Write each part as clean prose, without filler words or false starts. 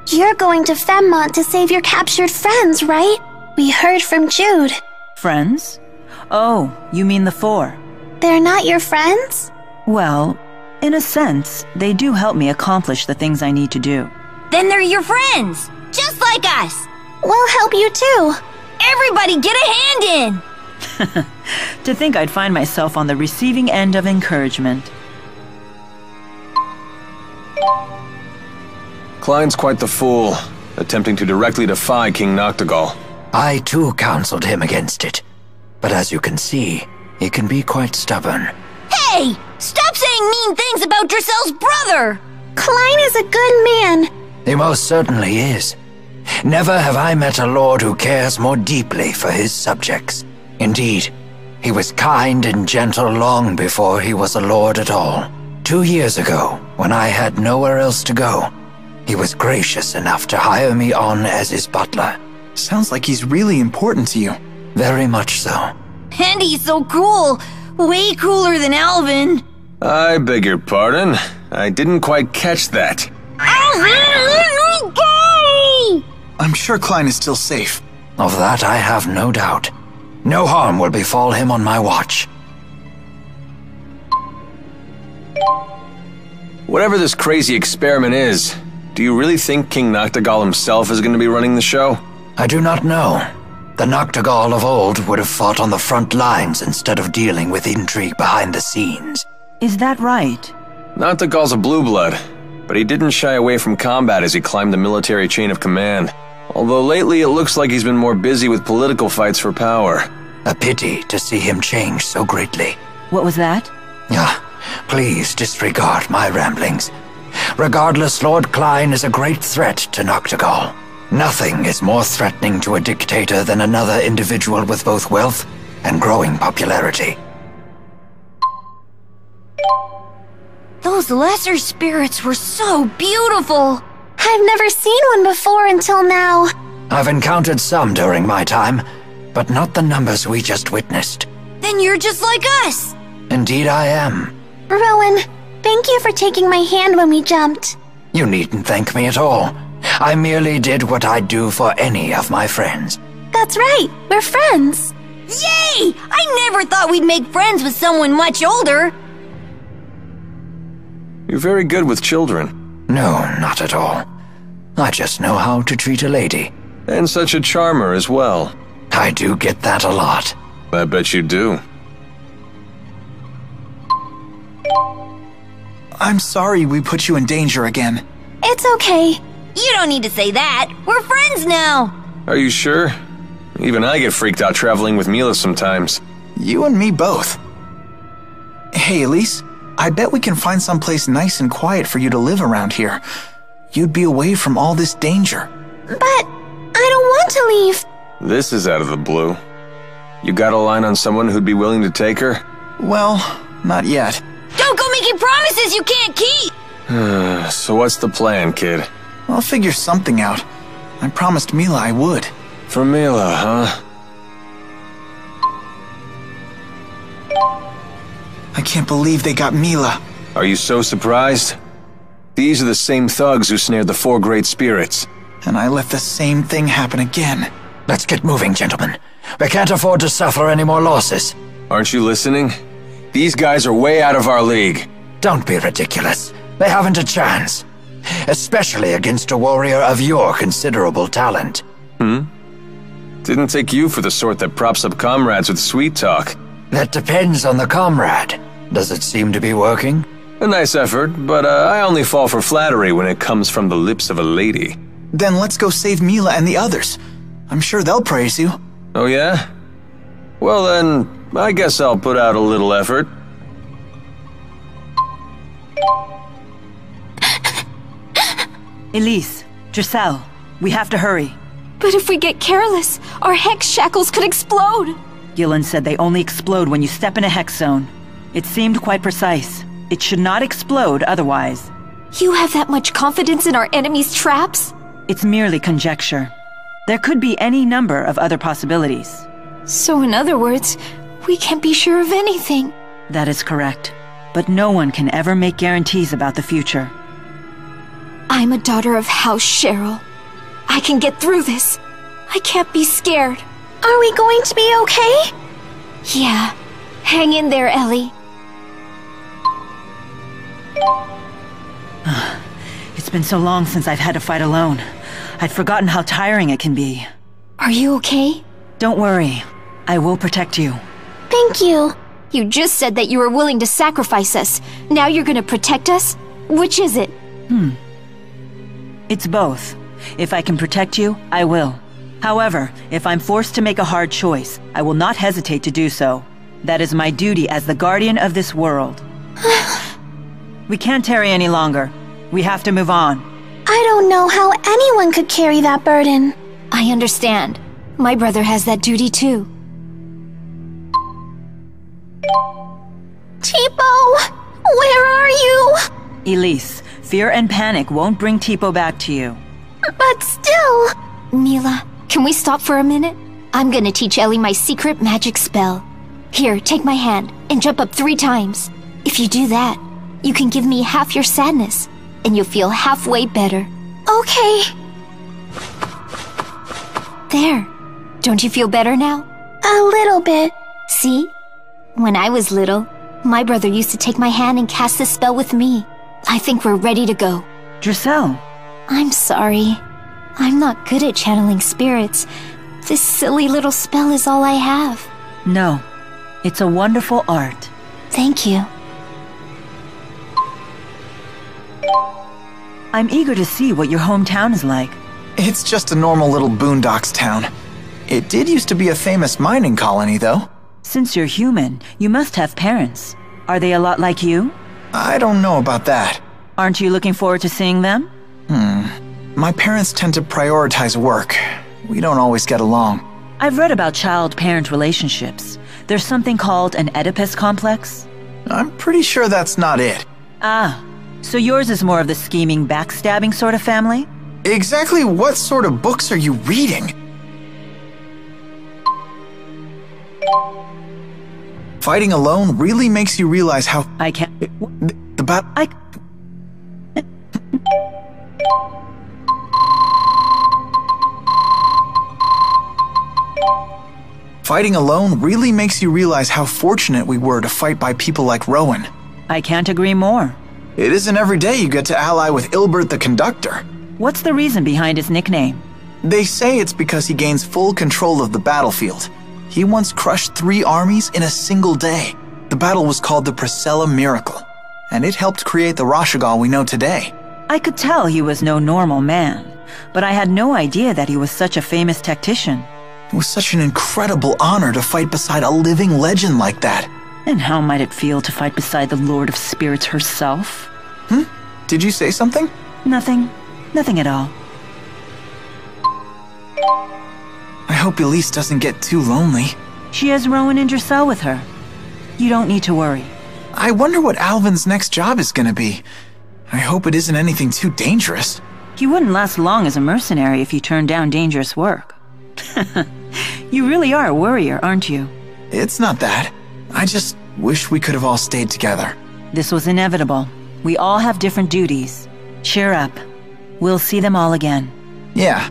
You're going to Femmont to save your captured friends, right? We heard from Jude. Friends? Oh, you mean the four. They're not your friends? Well, in a sense, they do help me accomplish the things I need to do. Then they're your friends, just like us. We'll help you too. Everybody get a hand in! To think I'd find myself on the receiving end of encouragement. Klein's quite the fool, attempting to directly defy King Noctigal. I too counseled him against it. But as you can see, he can be quite stubborn. Hey! Stop saying mean things about Dracel's brother! Klein is a good man. He most certainly is. Never have I met a lord who cares more deeply for his subjects. Indeed, he was kind and gentle long before he was a lord at all. 2 years ago, when I had nowhere else to go, he was gracious enough to hire me on as his butler. Sounds like he's really important to you. Very much so. And he's so cool. Way cooler than Alvin. I beg your pardon. I didn't quite catch that. I'm sure Klein is still safe. Of that I have no doubt. No harm will befall him on my watch. Whatever this crazy experiment is, do you really think King Noctigal himself is going to be running the show? I do not know. The Noctigal of old would have fought on the front lines instead of dealing with intrigue behind the scenes. Is that right? Noctigal's a blue blood, but he didn't shy away from combat as he climbed the military chain of command. Although lately it looks like he's been more busy with political fights for power. A pity to see him change so greatly. What was that? Please disregard my ramblings. Regardless, Lord Klein is a great threat to Noctigal. Nothing is more threatening to a dictator than another individual with both wealth and growing popularity. Those lesser spirits were so beautiful. I've never seen one before until now. I've encountered some during my time, but not the numbers we just witnessed. Then you're just like us. Indeed I am. Rowan, thank you for taking my hand when we jumped. You needn't thank me at all. I merely did what I'd do for any of my friends. That's right, we're friends. Yay! I never thought we'd make friends with someone much older. You're very good with children. No, not at all. I just know how to treat a lady. And such a charmer as well. I do get that a lot. I bet you do. I'm sorry we put you in danger again. It's okay. You don't need to say that. We're friends now. Are you sure? Even I get freaked out traveling with Milla sometimes. You and me both. Hey, Elise, I bet we can find someplace nice and quiet for you to live around here. You'd be away from all this danger. But I don't want to leave. This is out of the blue. You got a line on someone who'd be willing to take her? Well, not yet. Don't go making promises you can't keep. So what's the plan, kid? I'll figure something out. I promised Milla I would. For Milla, huh? I can't believe they got Milla. Are you so surprised? These are the same thugs who snared the four great spirits. And I let the same thing happen again. Let's get moving, gentlemen. We can't afford to suffer any more losses. Aren't you listening? These guys are way out of our league. Don't be ridiculous. They haven't a chance. Especially against a warrior of your considerable talent. Didn't take you for the sort that props up comrades with sweet talk. That depends on the comrade. Does it seem to be working? A nice effort, but I only fall for flattery when it comes from the lips of a lady. Then let's go save Milla and the others. I'm sure they'll praise you. Oh yeah? Well then, I guess I'll put out a little effort. Elise, Dracel, we have to hurry. But if we get careless, our hex shackles could explode. Gillen said they only explode when you step in a hex zone. It seemed quite precise. It should not explode otherwise. You have that much confidence in our enemy's traps? It's merely conjecture. There could be any number of other possibilities. So in other words, we can't be sure of anything. That is correct. But no one can ever make guarantees about the future. I'm a daughter of House Cheryl. I can get through this. I can't be scared. Are we going to be okay? Yeah. Hang in there, Ellie. It's been so long since I've had to fight alone. I'd forgotten how tiring it can be. Are you okay? Don't worry. I will protect you. Thank you. You just said that you were willing to sacrifice us. Now you're gonna protect us? Which is it? It's both. If I can protect you, I will. However, if I'm forced to make a hard choice, I will not hesitate to do so. That is my duty as the guardian of this world. We can't tarry any longer. We have to move on. I don't know how anyone could carry that burden. I understand. My brother has that duty too. Tipo, where are you? Elise, fear and panic won't bring Tipo back to you. But still... Milla, can we stop for a minute? I'm gonna teach Ellie my secret magic spell. Here, take my hand and jump up 3 times. If you do that, you can give me half your sadness, and you'll feel halfway better. Okay. There. Don't you feel better now? A little bit. See? When I was little, my brother used to take my hand and cast this spell with me. I think we're ready to go. Drissel. I'm sorry. I'm not good at channeling spirits. This silly little spell is all I have. No. It's a wonderful art. Thank you. I'm eager to see what your hometown is like. It's just a normal little boondocks town. It did used to be a famous mining colony, though. Since you're human, you must have parents. Are they a lot like you? I don't know about that. Aren't you looking forward to seeing them? My parents tend to prioritize work. We don't always get along. I've read about child-parent relationships. There's something called an Oedipus complex. I'm pretty sure that's not it. Ah, so yours is more of the scheming, backstabbing sort of family? Exactly what sort of books are you reading? Fighting alone really makes you realize how... I can't... The bat... Fighting alone really makes you realize how fortunate we were to fight by people like Rowan. I can't agree more. It isn't every day you get to ally with Ilbert the Conductor. What's the reason behind his nickname? They say it's because he gains full control of the battlefield. He once crushed 3 armies in a single day. The battle was called the Priscilla Miracle, and it helped create the Rashugal we know today. I could tell he was no normal man, but I had no idea that he was such a famous tactician. It was such an incredible honor to fight beside a living legend like that. And how might it feel to fight beside the Lord of Spirits herself? Did you say something? Nothing. Nothing at all. I hope Elise doesn't get too lonely. She has Rowan and Drissel with her. You don't need to worry. I wonder what Alvin's next job is gonna be. I hope it isn't anything too dangerous. He wouldn't last long as a mercenary if he turned down dangerous work. You really are a worrier, aren't you? It's not that. I just wish we could have all stayed together. This was inevitable. We all have different duties. Cheer up. We'll see them all again. Yeah.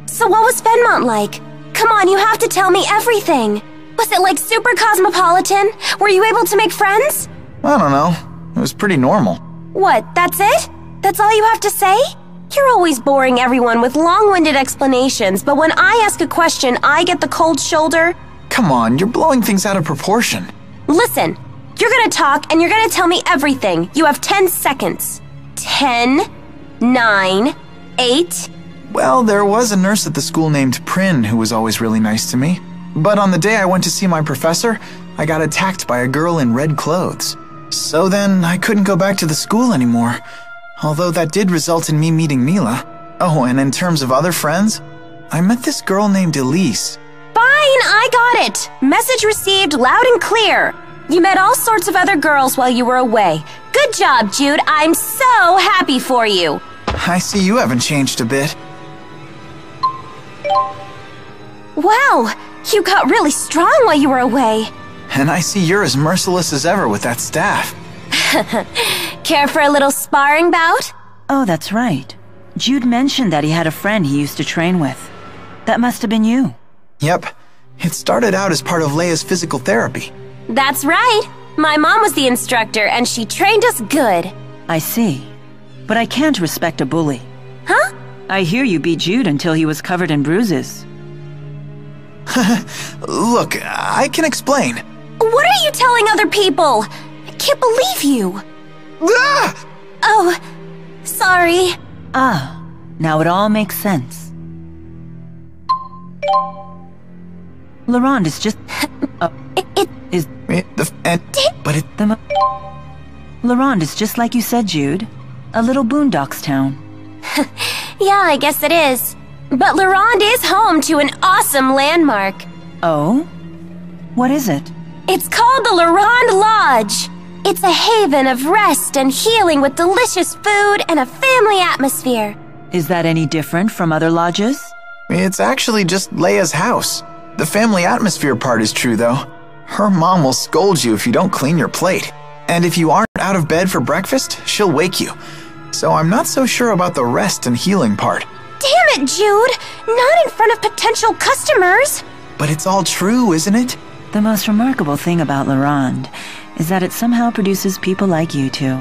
So what was Fenmont like? Come on, you have to tell me everything. Was it like super cosmopolitan? Were you able to make friends? I don't know. It was pretty normal. What, that's it? That's all you have to say? You're always boring everyone with long-winded explanations, but when I ask a question, I get the cold shoulder. Come on, you're blowing things out of proportion. Listen, you're gonna talk and you're gonna tell me everything. You have 10 seconds. 10, 9, 8... Well, there was a nurse at the school named Prin who was always really nice to me. But on the day I went to see my professor, I got attacked by a girl in red clothes. So then, I couldn't go back to the school anymore. Although that did result in me meeting Milla. Oh, and in terms of other friends, I met this girl named Elise. Fine, I got it. Message received loud and clear. You met all sorts of other girls while you were away. Good job, Jude. I'm so happy for you. I see you haven't changed a bit. Wow, you got really strong while you were away. And I see you're as merciless as ever with that staff. Care for a little sparring bout? Oh, that's right. Jude mentioned that he had a friend he used to train with. That must have been you. Yep. It started out as part of Leia's physical therapy. That's right. My mom was the instructor, and she trained us good. I see. But I can't respect a bully. Huh? I hear you beat Jude until he was covered in bruises. Look, I can explain. What are you telling other people? I can't believe you. Ah! Oh, sorry. Ah, now it all makes sense. Laurent is just... Laurent is just like you said, Jude. A little boondocks town. Yeah, I guess it is. But Laurent is home to an awesome landmark. Oh? What is it? It's called the Laurent Lodge. It's a haven of rest and healing with delicious food and a family atmosphere. Is that any different from other lodges? It's actually just Leia's house. The family atmosphere part is true, though. Her mom will scold you if you don't clean your plate. And if you aren't out of bed for breakfast, she'll wake you. So I'm not so sure about the rest and healing part. Damn it, Jude! Not in front of potential customers! But it's all true, isn't it? The most remarkable thing about Laurent is that it somehow produces people like you two.